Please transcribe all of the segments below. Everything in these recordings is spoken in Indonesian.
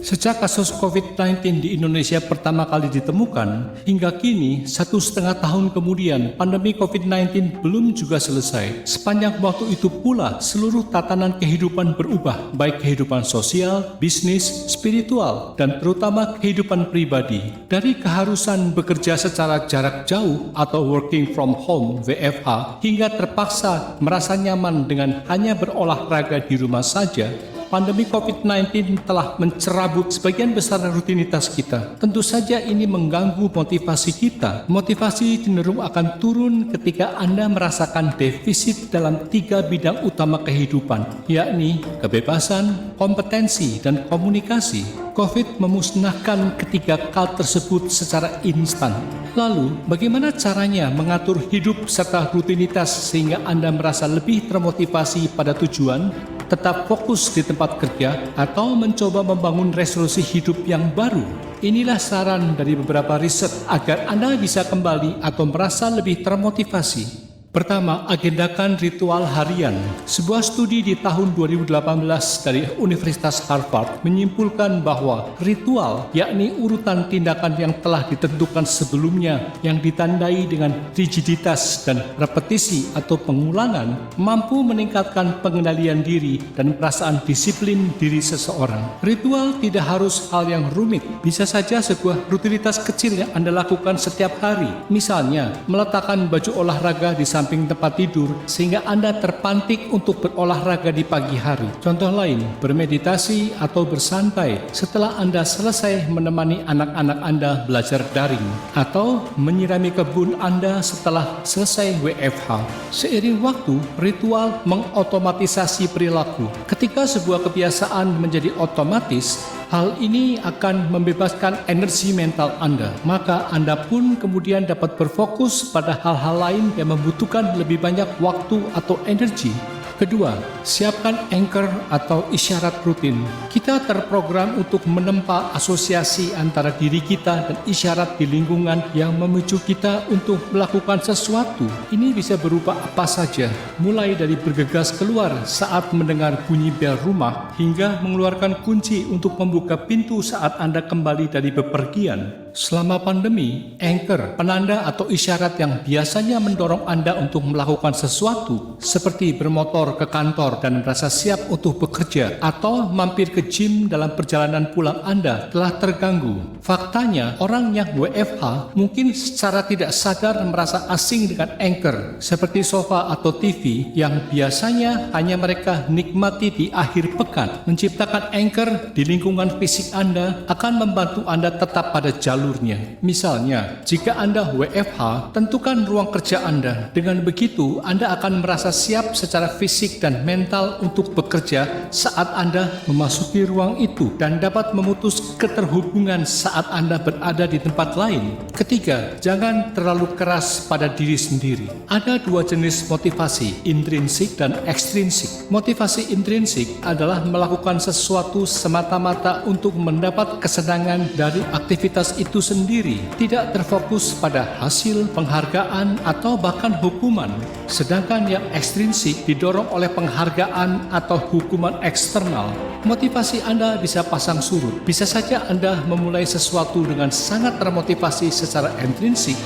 Sejak kasus COVID-19 di Indonesia pertama kali ditemukan, hingga kini 1,5 tahun kemudian pandemi COVID-19 belum juga selesai. Sepanjang waktu itu pula seluruh tatanan kehidupan berubah, baik kehidupan sosial, bisnis, spiritual, dan terutama kehidupan pribadi. Dari keharusan bekerja secara jarak jauh atau working from home (WFH) hingga terpaksa merasa nyaman dengan hanya berolahraga di rumah saja, pandemi COVID-19 telah mencerabut sebagian besar rutinitas kita. Tentu saja ini mengganggu motivasi kita. Motivasi cenderung akan turun ketika Anda merasakan defisit dalam 3 bidang utama kehidupan, yakni kebebasan, kompetensi, dan komunikasi. COVID memusnahkan ketiga hal tersebut secara instan. Lalu, bagaimana caranya mengatur hidup serta rutinitas sehingga Anda merasa lebih termotivasi pada tujuan, tetap fokus di tempat kerja, atau mencoba membangun resolusi hidup yang baru? Inilah saran dari beberapa riset agar Anda bisa kembali atau merasa lebih termotivasi. Pertama, agendakan ritual harian. Sebuah studi di tahun 2018 dari Universitas Harvard menyimpulkan bahwa ritual, yakni urutan tindakan yang telah ditentukan sebelumnya yang ditandai dengan rigiditas dan repetisi atau pengulangan, mampu meningkatkan pengendalian diri dan perasaan disiplin diri seseorang. Ritual tidak harus hal yang rumit, bisa saja sebuah rutinitas kecil yang Anda lakukan setiap hari. Misalnya, meletakkan baju olahraga di samping tempat tidur sehingga Anda terpantik untuk berolahraga di pagi hari. Contoh lain, bermeditasi atau bersantai setelah Anda selesai menemani anak-anak Anda belajar daring, atau menyirami kebun Anda setelah selesai WFH. Seiring waktu, ritual mengotomatisasi perilaku. Ketika sebuah kebiasaan menjadi otomatis, hal ini akan membebaskan energi mental Anda. Maka Anda pun kemudian dapat berfokus pada hal-hal lain yang membutuhkan lebih banyak waktu atau energi. Kedua, siapkan anchor atau isyarat rutin. Kita terprogram untuk menempa asosiasi antara diri kita dan isyarat di lingkungan yang memicu kita untuk melakukan sesuatu. Ini bisa berupa apa saja, mulai dari bergegas keluar saat mendengar bunyi bel rumah, hingga mengeluarkan kunci untuk membuka pintu saat Anda kembali dari bepergian. Selama pandemi, anchor, penanda atau isyarat yang biasanya mendorong Anda untuk melakukan sesuatu, seperti bermotor ke kantor dan merasa siap untuk bekerja, atau mampir ke gym dalam perjalanan pulang Anda, telah terganggu. Faktanya, orang yang WFH mungkin secara tidak sadar merasa asing dengan anchor, seperti sofa atau TV yang biasanya hanya mereka nikmati di akhir pekan. Menciptakan anchor di lingkungan fisik Anda akan membantu Anda tetap pada jalurnya. Misalnya, jika Anda WFH, tentukan ruang kerja Anda. Dengan begitu, Anda akan merasa siap secara fisik dan mental untuk bekerja saat Anda memasuki ruang itu dan dapat memutus keterhubungan saat Anda berada di tempat lain. Ketiga, jangan terlalu keras pada diri sendiri. Ada 2 jenis motivasi, intrinsik dan ekstrinsik. Motivasi intrinsik adalah melakukan sesuatu semata-mata untuk mendapat kesenangan dari aktivitas itu sendiri, tidak terfokus pada hasil, penghargaan, atau bahkan hukuman. Sedangkan yang ekstrinsik didorong oleh penghargaan atau hukuman eksternal. Motivasi Anda bisa pasang surut. Bisa saja Anda memulai sesuatu dengan sangat termotivasi secara intrinsik,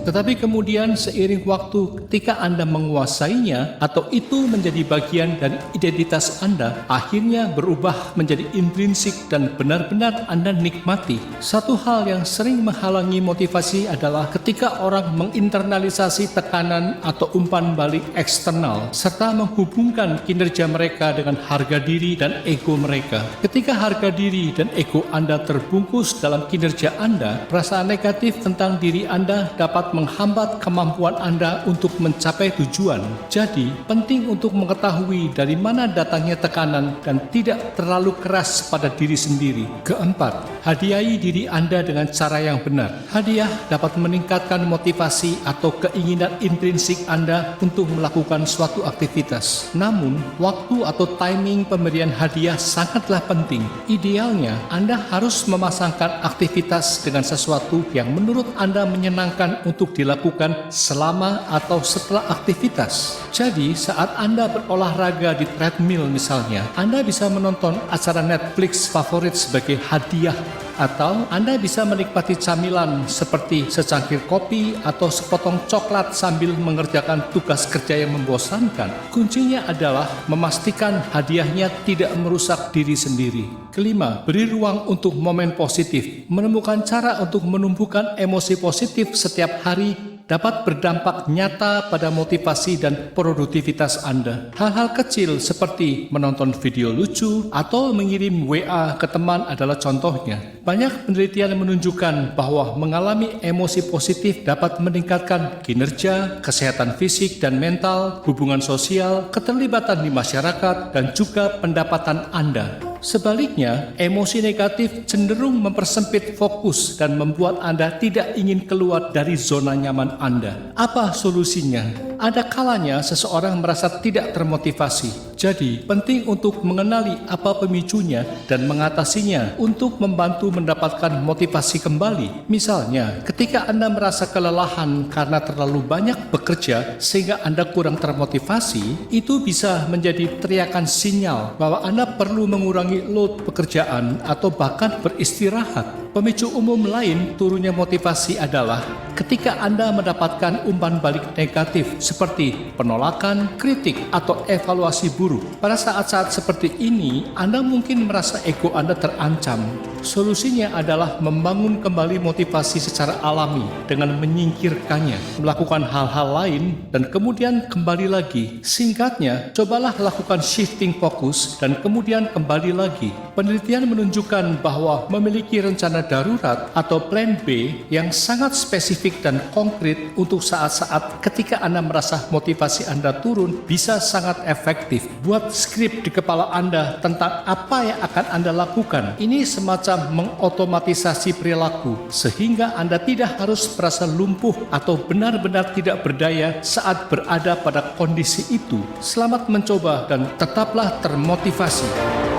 tetapi kemudian seiring waktu ketika Anda menguasainya atau itu menjadi bagian dari identitas Anda, akhirnya berubah menjadi intrinsik dan benar-benar Anda nikmati. Satu hal yang sering menghalangi motivasi adalah ketika orang menginternalisasi tekanan atau umpan balik eksternal serta menghubungkan kinerja mereka dengan harga diri dan ego mereka. Ketika harga diri dan ego Anda terbungkus dalam kinerja Anda, perasaan negatif tentang diri Anda dapat menghambat kemampuan Anda untuk mencapai tujuan. Jadi, penting untuk mengetahui dari mana datangnya tekanan dan tidak terlalu keras pada diri sendiri. Keempat, hadiahi diri Anda dengan cara yang benar. Hadiah dapat meningkatkan motivasi atau keinginan intrinsik Anda untuk melakukan suatu aktivitas. Namun, waktu atau timing pemberian hadiah sangat sangatlah penting. Idealnya, Anda harus memasangkan aktivitas dengan sesuatu yang menurut Anda menyenangkan untuk dilakukan selama atau setelah aktivitas. Jadi, saat Anda berolahraga di treadmill misalnya, Anda bisa menonton acara Netflix favorit sebagai hadiah, atau Anda bisa menikmati camilan seperti secangkir kopi atau sepotong coklat sambil mengerjakan tugas kerja yang membosankan. Kuncinya adalah memastikan hadiahnya tidak merusak diri sendiri. Kelima, beri ruang untuk momen positif. Menemukan cara untuk menumbuhkan emosi positif setiap hari dapat berdampak nyata pada motivasi dan produktivitas Anda. Hal-hal kecil seperti menonton video lucu atau mengirim WA ke teman adalah contohnya. Banyak penelitian menunjukkan bahwa mengalami emosi positif dapat meningkatkan kinerja, kesehatan fisik dan mental, hubungan sosial, keterlibatan di masyarakat, dan juga pendapatan Anda. Sebaliknya, emosi negatif cenderung mempersempit fokus dan membuat Anda tidak ingin keluar dari zona nyaman Anda. Apa solusinya? Ada kalanya seseorang merasa tidak termotivasi. Jadi, penting untuk mengenali apa pemicunya dan mengatasinya untuk membantu mendapatkan motivasi kembali. Misalnya, ketika Anda merasa kelelahan karena terlalu banyak bekerja sehingga Anda kurang termotivasi, itu bisa menjadi teriakan sinyal bahwa Anda perlu mengurangi load pekerjaan atau bahkan beristirahat. Pemicu umum lain turunnya motivasi adalah ketika Anda mendapatkan umpan balik negatif seperti penolakan, kritik, atau evaluasi buruk. Pada saat-saat seperti ini, Anda mungkin merasa ego Anda terancam. Solusinya adalah membangun kembali motivasi secara alami dengan menyingkirkannya, melakukan hal-hal lain, dan kemudian kembali lagi. Singkatnya, cobalah lakukan shifting fokus dan kemudian kembali lagi. Penelitian menunjukkan bahwa memiliki rencana darurat atau plan B yang sangat spesifik dan konkret untuk saat-saat ketika Anda merasa motivasi Anda turun bisa sangat efektif. Buat skrip di kepala Anda tentang apa yang akan Anda lakukan. Ini semacam mengotomatisasi perilaku sehingga Anda tidak harus merasa lumpuh atau benar-benar tidak berdaya saat berada pada kondisi itu. Selamat mencoba dan tetaplah termotivasi.